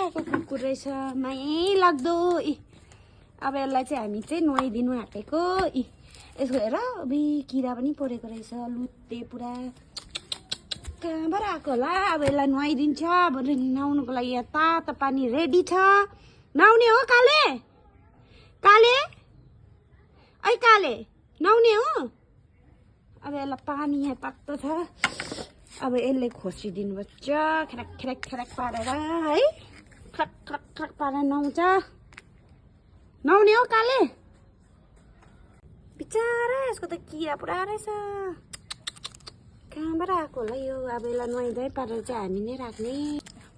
मजाको कुकुर रहेछ, माया लाग्दो। अब यसलाई चाहिँ हामी चाहिँ नुहाइदिनु आँटेको। यसको हेर अबे किरा पनि परेको रहेछ, लुते पुरा। कहाँबाट आएको होला? अब यसलाई नुहाइदिन्छ। अब नुहाउनुको लागि यहाँ तातो पानी रेडी छ। नुहाउने हो काले? काले ऐ काले नुहाउने हो? अब यसलाई पानी यहाँ तातो छ। अब यसले खोसिदिनु पर्छ, खराक खराक खराक पारेर है, खराक खराक खराक पारेर नुहाउँछ। नुहाउने हो काले? बिचारा यसको त किरा पुरा रहेछ। कहाँबाट आएको होला यो? अब यसलाई नुहाइधुवाइ पारेर चाहिँ हामी नै राख्ने।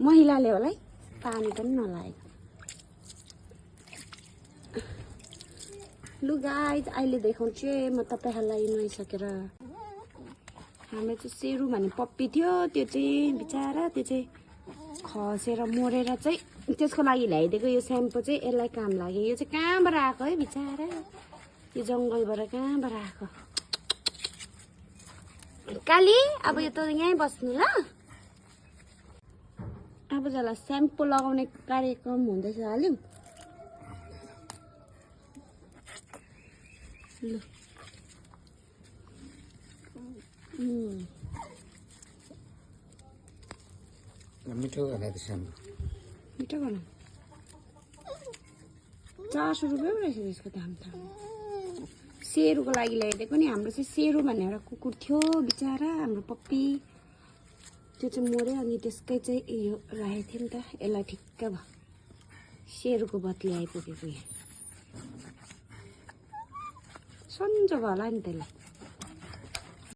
महिलाले होला है, पानी पनि नलागेको। लु गाइज, अहिले देखाउँछु म तपाईँहरूलाई नुहाइसकेर। हाम्रो चाहिँ सेरु भन्ने पप्पी थियो, त्यो चाहिँ बिचारा त्यो चाहिँ खसेर मरेर चाहिँ त्यसको लागि ल्याइदिएको यो स्याम्पू चाहिँ यसलाई काम लाग्यो। यो चाहिँ कहाँबाट आएको है बिचारा? यो जङ्गलबाट कहाँबाट आएको? काली अब यो त यहीँ बस्नु ल। अब जसलाई स्याम्पू लगाउने कार्यक्रम हुँदैछ हाल्यौँ ल। मिठो बनाएको स्याम्पू, मिठो बनाऊ। 400 रुपियाँ रहेछ त्यसको दाम त। सेरुको लागि ल्याइदिएको नि। हाम्रो चाहिँ सेरु भन्ने एउटा कुकुर थियो बिचारा, हाम्रो पप्पी। त्यो चाहिँ मऱ्यो, अनि त्यसकै चाहिँ यो राखेको थियो नि त। यसलाई ठिक्क भयो, सेरुको बदली आइपुगेको यहाँ। सन्चो भयो होला नि त्यसलाई।